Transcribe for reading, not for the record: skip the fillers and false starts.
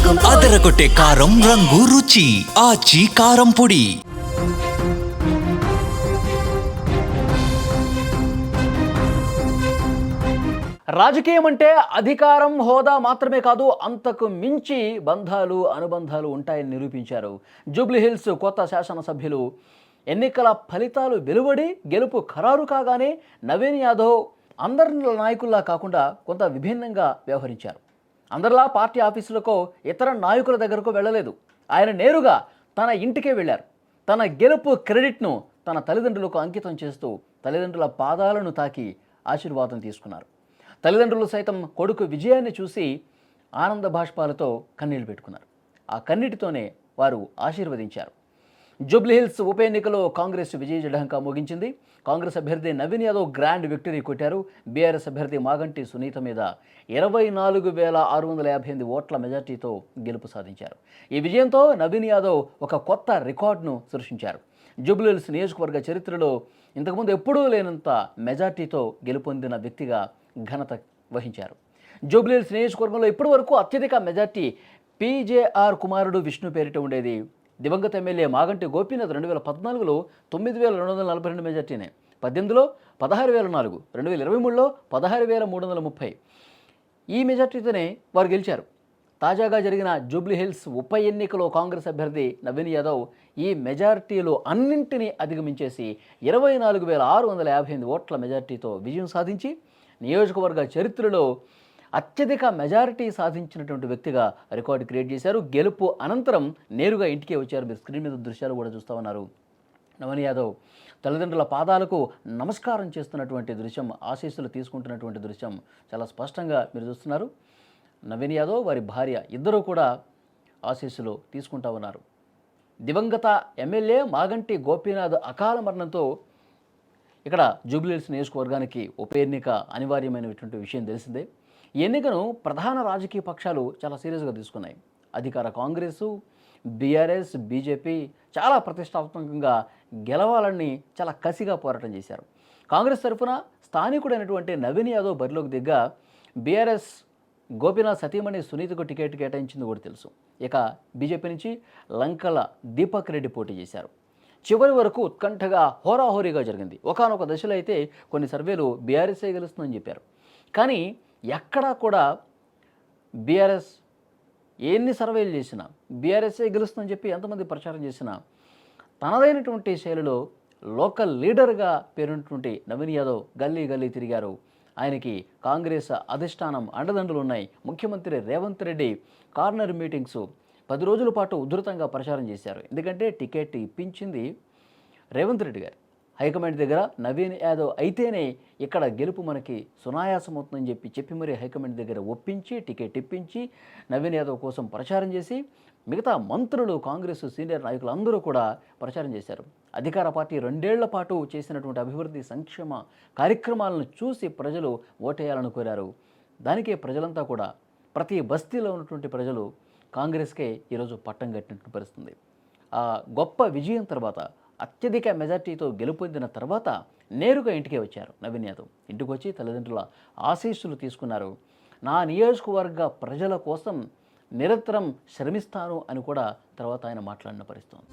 అదరగొట్టే కారం రంగు రుచి ఆచి కారం పొడి. రాజకీయం అంటే అధికారం, హోదా మాత్రమే కాదు, అంతకు మించి బంధాలు, అనుబంధాలు ఉంటాయని నిరూపించారు జూబ్లీహిల్స్ కొత్త శాసనసభ్యులు. ఎన్నికల ఫలితాలు వెలువడి గెలుపు ఖరారు కాగానే నవీన్ యాదవ్ అందరి నాయకుల్లా కాకుండా కొంత విభిన్నంగా వ్యవహరించారు. అందరిలా పార్టీ ఆఫీసులకు, ఇతర నాయకుల దగ్గరకు వెళ్ళలేదు. ఆయన నేరుగా తన ఇంటికే వెళ్ళారు. తన గెలుపు క్రెడిట్ను తన తల్లిదండ్రులకు అంకితం చేస్తూ తల్లిదండ్రుల పాదాలను తాకి ఆశీర్వాదం తీసుకున్నారు. తల్లిదండ్రులు సైతం కొడుకు విజయాన్ని చూసి ఆనంద బాష్పాలతో కన్నీళ్లు పెట్టుకున్నారు. ఆ కన్నీటితోనే వారు ఆశీర్వదించారు. జూబ్లీహిల్స్ ఉప ఎన్నికలో కాంగ్రెస్ విజయ జఢంకా మోగించింది. కాంగ్రెస్ అభ్యర్థి నవీన్ యాదవ్ గ్రాండ్ విక్టరీ కొట్టారు. బీఆర్ఎస్ అభ్యర్థి మాగంటి సునీత మీద 24,658 ఓట్ల మెజార్టీతో గెలుపు సాధించారు. ఈ విజయంతో నవీన్ యాదవ్ ఒక కొత్త రికార్డును సృష్టించారు. జూబ్లీహిల్స్ నియోజకవర్గ చరిత్రలో ఇంతకుముందు ఎప్పుడూ లేనంత మెజార్టీతో గెలుపొందిన వ్యక్తిగా ఘనత వహించారు. జూబ్లీహిల్స్ నియోజకవర్గంలో ఇప్పటి వరకు అత్యధిక మెజార్టీ పీజేఆర్ కుమారుడు విష్ణు పేరిట ఉండేది. దివంగత ఎమ్మెల్యే మాగంటి గోపీనాథ్ 2014లో 9,242 మెజార్టీనే, 18లో 16,004, 2023లో 16,330 ఈ మెజార్టీతోనే వారు గెలిచారు. తాజాగా జరిగిన జూబ్లీహిల్స్ ఉప ఎన్నికలో కాంగ్రెస్ అభ్యర్థి నవీన్ యాదవ్ ఈ మెజార్టీలు అన్నింటినీ అధిగమించేసి 24,658 ఓట్ల మెజార్టీతో విజయం సాధించి నియోజకవర్గ చరిత్రలో అత్యధిక మెజారిటీ సాధించినటువంటి వ్యక్తిగా రికార్డు క్రియేట్ చేశారు. గెలుపు అనంతరం నేరుగా ఇంటికే వచ్చారు. మీరు స్క్రీన్ మీద దృశ్యాలు కూడా చూస్తూ ఉన్నారు. నవీన్ యాదవ్ తల్లిదండ్రుల పాదాలకు నమస్కారం చేస్తున్నటువంటి దృశ్యం, ఆశీస్సులు తీసుకుంటున్నటువంటి దృశ్యం చాలా స్పష్టంగా మీరు చూస్తున్నారు. నవీన్ యాదవ్, వారి భార్య ఇద్దరూ కూడా ఆశీస్సులు తీసుకుంటూ ఉన్నారు. దివంగత ఎమ్మెల్యే మాగంటి గోపీనాథ్ అకాల మరణంతో ఇక్కడ జూబ్లీహిల్స్ నియోజకవర్గానికి ఉప ఎన్నిక అనివార్యమైనటువంటి విషయం తెలిసిందే. ఈ ఎన్నికను ప్రధాన రాజకీయ పక్షాలు చాలా సీరియస్గా తీసుకున్నాయి. అధికార కాంగ్రెసు, బీఆర్ఎస్, బీజేపీ చాలా ప్రతిష్టాత్మకంగా గెలవాలని చాలా కసిగా పోరాటం చేశారు. కాంగ్రెస్ తరఫున స్థానికుడైనటువంటి నవీన్ యాదవ్ బరిలోకి దిగ్గా బీఆర్ఎస్ గోపీనాథ్ సతీమణి సునీతకు టికెట్ కేటాయించింది కూడా తెలుసు. ఇక బీజేపీ నుంచి లంకల దీపక్ రెడ్డి పోటీ చేశారు. చివరి వరకు ఉత్కంఠగా హోరాహోరీగా జరిగింది. ఒకానొక దశలో అయితే కొన్ని సర్వేలు బీఆర్ఎస్ఏ గెలుస్తుందని చెప్పారు. కానీ ఎక్కడా కూడా బీఆర్ఎస్ ఎన్ని సర్వేలు చేసినా, బీఆర్ఎస్ఏ గెలుస్తుందని చెప్పి ఎంతమంది ప్రచారం చేసినా, తనదైనటువంటి శైలిలో లోకల్ లీడర్గా పేరున్నటువంటి నవీన్ యాదవ్ గల్లీ గల్లీ తిరిగారు. ఆయనకి కాంగ్రెస్ అధిష్టానం అండదండలు ఉన్నాయి. ముఖ్యమంత్రి రేవంత్ రెడ్డి కార్నర్ మీటింగ్స్ 10 రోజుల పాటు ఉధృతంగా ప్రచారం చేశారు. ఎందుకంటే టికెట్ ఇప్పించింది రేవంత్ రెడ్డి గారు. హైకమాండ్ దగ్గర నవీన్ యాదవ్ అయితేనే ఇక్కడ గెలుపు మనకి సునాయాసం అవుతుందని చెప్పి మరి హైకమాండ్ దగ్గర ఒప్పించి టికెట్ ఇప్పించి నవీన్ యాదవ్ కోసం ప్రచారం చేసి మిగతా మంత్రులు, కాంగ్రెస్ సీనియర్ నాయకులు అందరూ కూడా ప్రచారం చేశారు. అధికార పార్టీ 2 ఏళ్ల పాటు చేసినటువంటి అభివృద్ధి సంక్షేమ కార్యక్రమాలను చూసి ప్రజలు ఓటేయాలని కోరారు. దానికే ప్రజలంతా కూడా, ప్రతి బస్తీలో ఉన్నటువంటి ప్రజలు కాంగ్రెస్కే ఈరోజు పట్టం కట్టినట్టు పరిస్థితుంది. ఆ గొప్ప విజయం తర్వాత, అత్యధిక మెజార్టీతో గెలుపొందిన తర్వాత నేరుగా ఇంటికే వచ్చారు నవీన్ యాదవ్. ఇంటికి వచ్చి తల్లిదండ్రుల ఆశీస్సులు తీసుకున్నారు. నా నియోజకవర్గ ప్రజల కోసం నిరంతరం శ్రమిస్తాను అని కూడా తర్వాత ఆయన మాట్లాడిన పరిస్థితి.